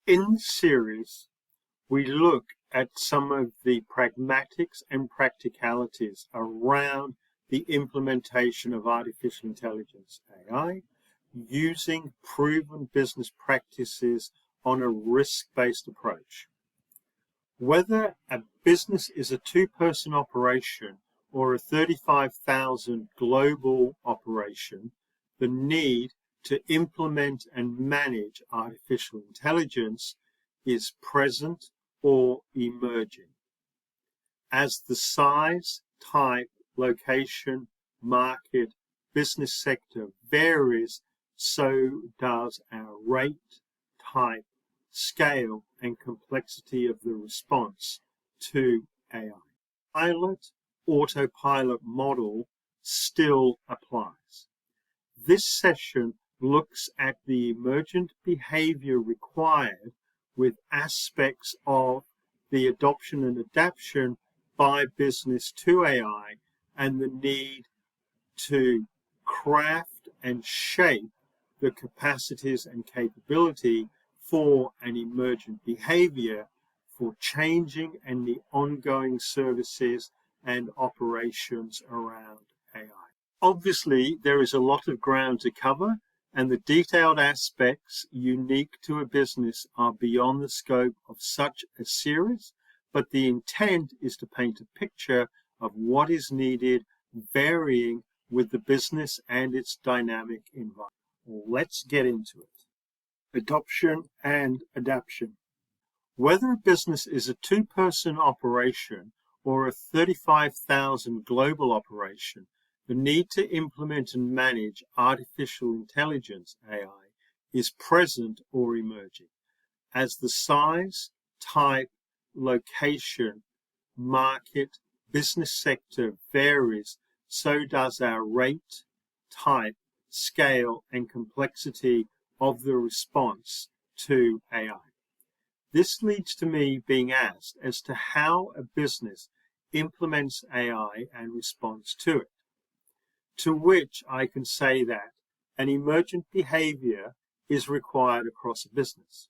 In this series, we look at some of the pragmatics and practicalities around the implementation of artificial intelligence AI using proven business practices on a risk-based approach. Whether a business is a two-person operation or a 35,000 global operation, the need to implement and manage artificial intelligence is present or emerging. As the size, type, location, market, business sector varies, so does our rate, type, scale, and complexity of the response to AI. Pilot, autopilot model still applies. This session looks at the emergent behavior required with aspects of the adoption and adaption by business to AI and the need to craft and shape the capacities and capability for an emergent behavior for changing and the ongoing services and operations around AI. Obviously, there is a lot of ground to cover, and the detailed aspects unique to a business are beyond the scope of such a series, but the intent is to paint a picture of what is needed, varying with the business and its dynamic environment. Let's get into it. Adoption and adaption. Whether a business is a two-person operation or a 35,000 global operation, the need to implement and manage artificial intelligence AI is present or emerging. As the size, type, location, market, business sector varies, so does our rate, type, scale, and complexity of the response to AI. This leads to me being asked as to how a business implements AI and responds to it. To which I can say that an emergent behavior is required across a business.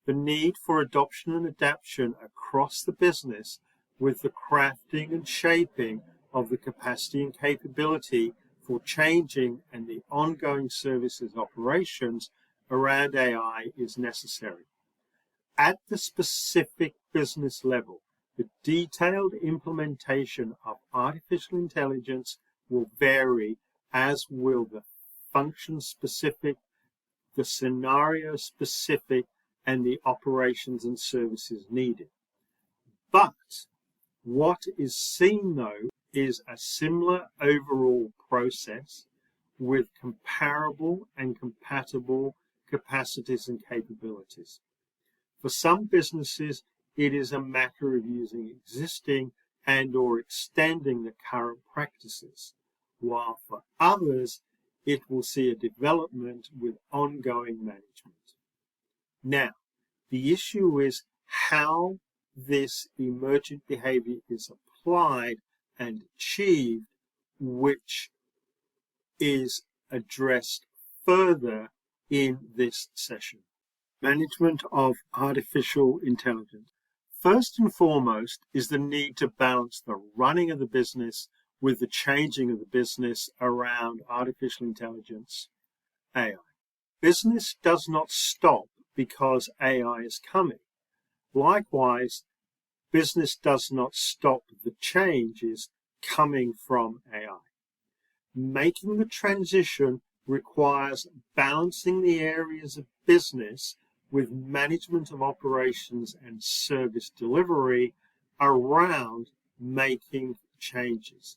The need for adoption and adaptation across the business with the crafting and shaping of the capacity and capability for changing and the ongoing services operations around AI is necessary. At the specific business level, the detailed implementation of artificial intelligence will vary, as will the function specific, the scenario specific, and the operations and services needed. But what is seen though is a similar overall process with comparable and compatible capacities and capabilities. For some businesses, it is a matter of using existing and or extending the current practices, while for others, it will see a development with ongoing management. Now, the issue is how this emergent behavior is applied and achieved, which is addressed further in this session. Management of artificial intelligence. First and foremost is the need to balance the running of the business with the changing of the business around artificial intelligence, AI. Business does not stop because AI is coming. Likewise, business does not stop the changes coming from AI. Making the transition requires balancing the areas of business with management of operations and service delivery around making changes.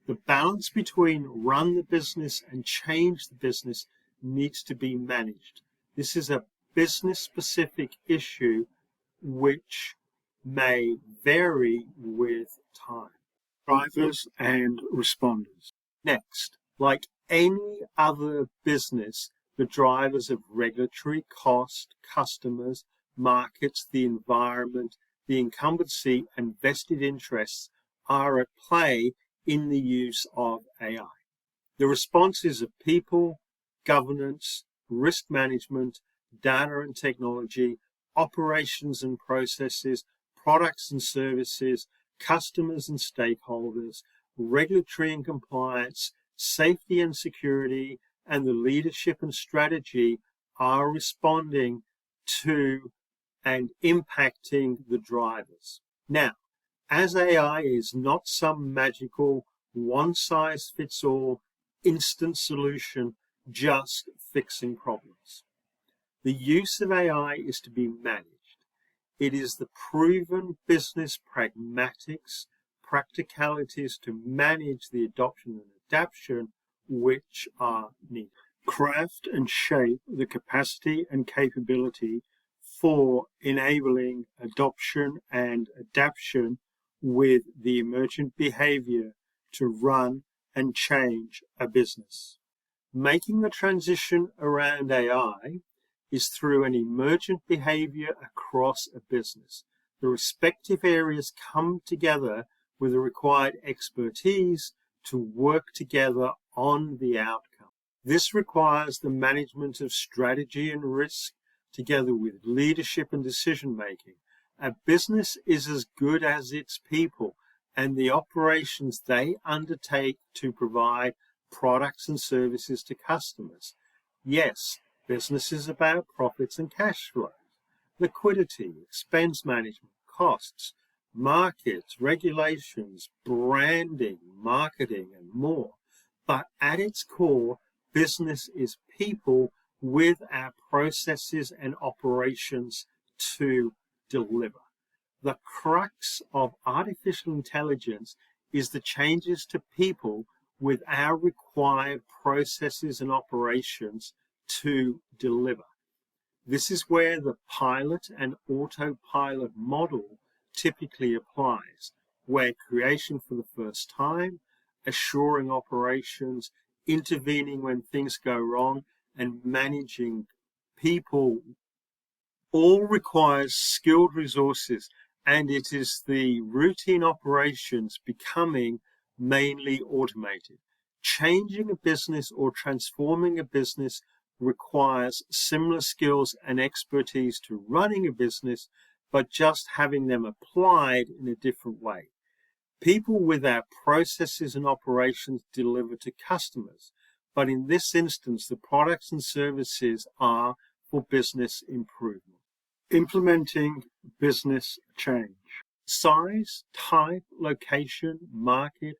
The balance between run the business and change the business needs to be managed. This is a business-specific issue which may vary with time. Drivers and responders. Next, like any other business, the drivers of regulatory cost, customers, markets, the environment, the incumbency, and vested interests are at play in the use of AI. The responses of people, governance, risk management, data and technology operations and processes, products and services, customers and stakeholders, regulatory and compliance, safety and security, and the leadership and strategy are responding to and impacting the drivers. Now, as AI is not some magical one-size-fits-all instant solution just fixing problems. The use of AI is to be managed. It is the proven business pragmatics, practicalities to manage the adoption and adaptation which are needed. Craft and shape the capacity and capability for enabling adoption and adaptation with the emergent behavior to run and change a business. Making the transition around AI is through an emergent behavior across a business. The respective areas come together with the required expertise to work together on the outcome. This requires the management of strategy and risk together with leadership and decision making. A business is as good as its people and the operations they undertake to provide products and services to customers. Yes, business is about profits and cash flows, liquidity, expense management, costs, markets, regulations, branding, marketing, and more. But at its core, business is people with our processes and operations to deliver. The crux of artificial intelligence is the changes to people with our required processes and operations to deliver. This is where the pilot and autopilot model typically applies, where creation for the first time, assuring operations, intervening when things go wrong, and managing people all requires skilled resources, and it is the routine operations becoming mainly automated. Changing a business or transforming a business requires similar skills and expertise to running a business, but just having them applied in a different way. People with our processes and operations deliver to customers, but in this instance, the products and services are for business improvement. Implementing business change. Size, type, location, market,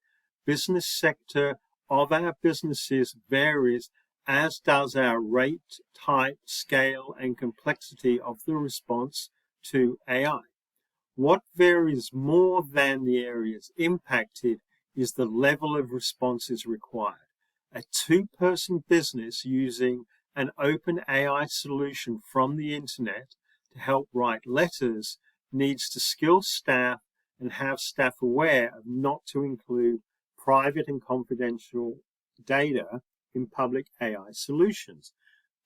business sector of our businesses varies, as does our rate, type, scale, and complexity of the response to AI. What varies more than the areas impacted is the level of responses required. A two-person business using an open AI solution from the internet to help write letters needs to skill staff and have staff aware of not to include private and confidential data in public AI solutions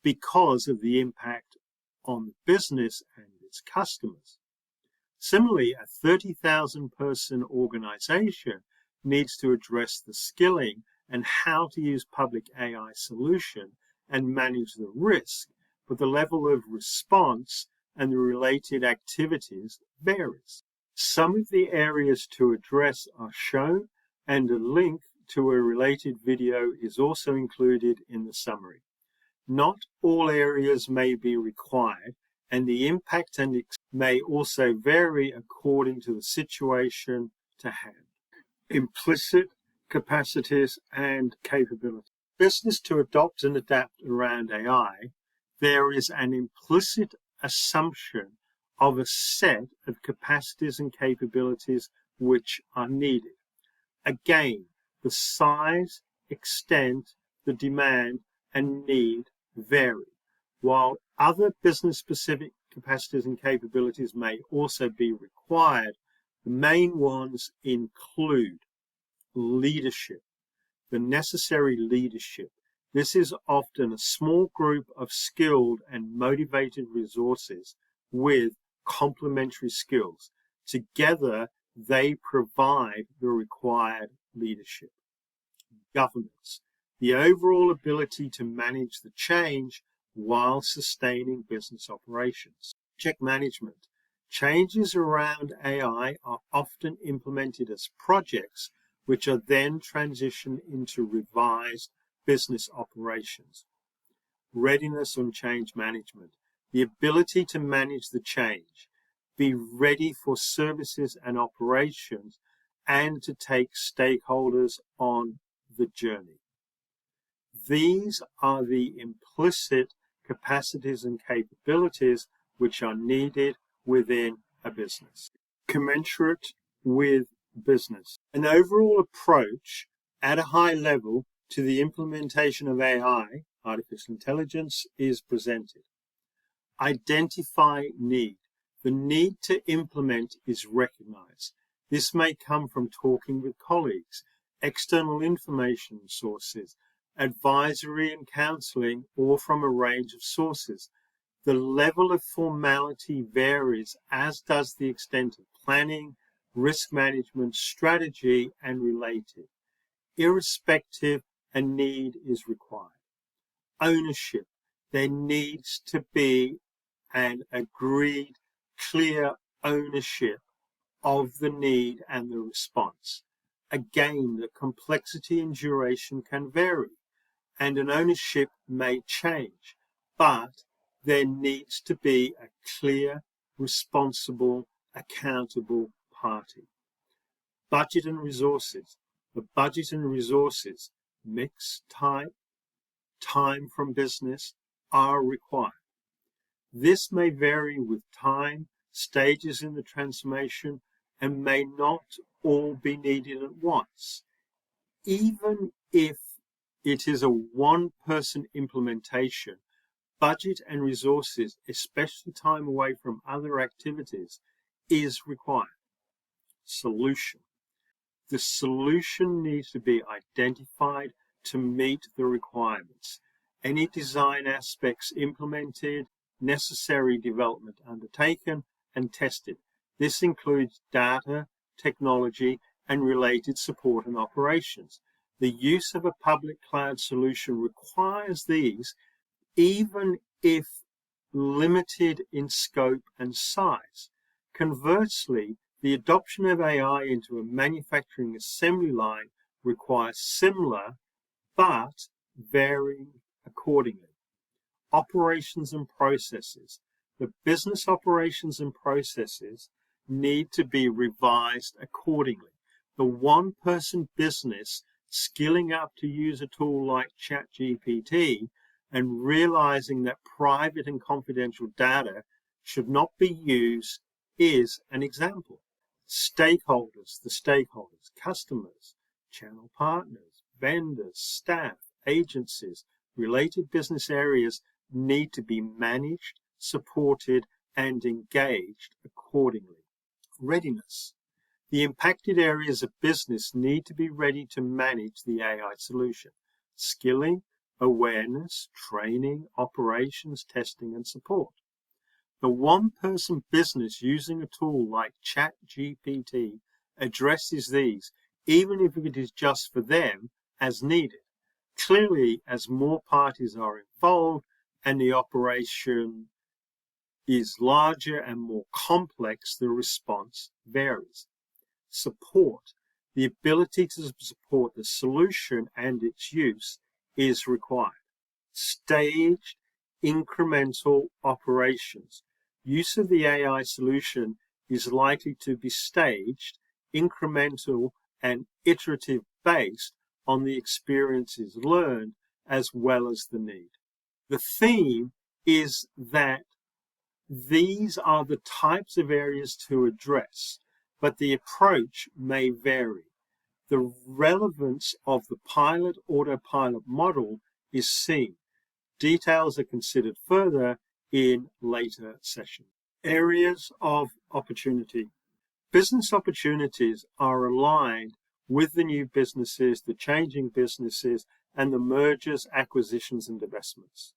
because of the impact on the business and its customers. Similarly, a 30,000 person organization needs to address the skilling and how to use public AI solution and manage the risk, but the level of response and the related activities varies. Some of the areas to address are shown, and a link to a related video is also included in the summary. Not all areas may be required, and the impact and may also vary according to the situation to hand. Implicit capacities and capabilities. Business to adopt and adapt around AI, there is an implicit assumption of a set of capacities and capabilities which are needed. Again, the size, extent, the demand, and need vary. While other business-specific capacities and capabilities may also be required, the main ones include leadership, the necessary leadership. This is often a small group of skilled and motivated resources with complementary skills. Together, they provide the required leadership. Governance, the overall ability to manage the change while sustaining business operations. Project management. Changes around AI are often implemented as projects, which are then transitioned into revised business operations. Readiness on change management. The ability to manage the change, be ready for services and operations, and to take stakeholders on the journey. These are the implicit capacities and capabilities which are needed within a business. Commensurate with business. An overall approach at a high level to the implementation of AI, artificial intelligence, is presented. Identify need. The need to implement is recognized. This may come from talking with colleagues, external information sources, advisory and counseling, or from a range of sources. The level of formality varies, as does the extent of planning, risk management, strategy, and related. Irrespective, a need is required. Ownership. There needs to be an agreed, clear ownership of the need and the response. Again, the complexity and duration can vary, and an ownership may change, but there needs to be a clear, responsible, accountable party. Budget and resources. The budget and resources, mix type, time from business, are required. This may vary with time, stages in the transformation, and may not all be needed at once. Even if it is a one-person implementation, budget and resources, especially time away from other activities, is required. Solution. The solution needs to be identified to meet the requirements. Any design aspects implemented, necessary development undertaken and tested. This includes data, technology, and related support and operations. The use of a public cloud solution requires these, even if limited in scope and size. Conversely, the adoption of AI into a manufacturing assembly line requires similar but varying accordingly. Operations and processes. The business operations and processes need to be revised accordingly. The one-person business skilling up to use a tool like ChatGPT and realizing that private and confidential data should not be used is an example. Stakeholders, customers, channel partners, vendors, staff, agencies, related business areas need to be managed, supported, and engaged accordingly. Readiness. The impacted areas of business need to be ready to manage the AI solution. Skilling, awareness, training, operations, testing, and support. The one-person business using a tool like ChatGPT addresses these, even if it is just for them, as needed. Clearly, as more parties are involved and the operation is larger and more complex, the response varies. Support. The ability to support the solution and its use is required. Staged, incremental operations. Use of the AI solution is likely to be staged, incremental, and iterative based on the experiences learned as well as the need. The theme is that these are the types of areas to address, but the approach may vary. The relevance of the pilot autopilot model is seen. Details are considered further in later sessions. Areas of opportunity. Business opportunities are aligned with the new businesses, the changing businesses, and the mergers, acquisitions, and divestments.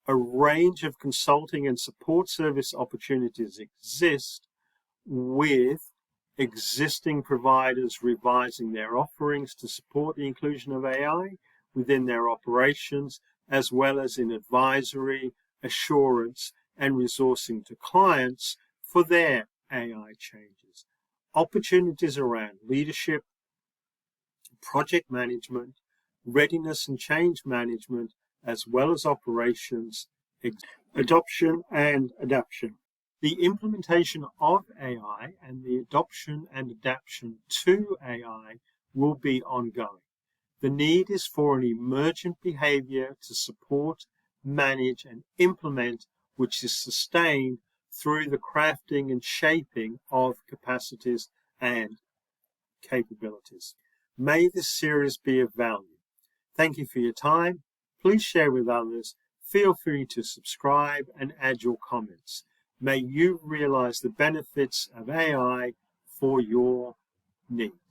A range of consulting and support service opportunities exist, with existing providers revising their offerings to support the inclusion of AI within their operations, as well as in advisory, assurance, and resourcing to clients for their AI changes. Opportunities around leadership, project management, readiness and change management, as well as operations, adoption and adaption. The implementation of AI and the adoption and adaption to AI will be ongoing. The need is for an emergent behavior to support, manage, and implement, which is sustained through the crafting and shaping of capacities and capabilities. May this series be of value. Thank you for your time. Please share with others. Feel free to subscribe and add your comments. May you realize the benefits of AI for your needs.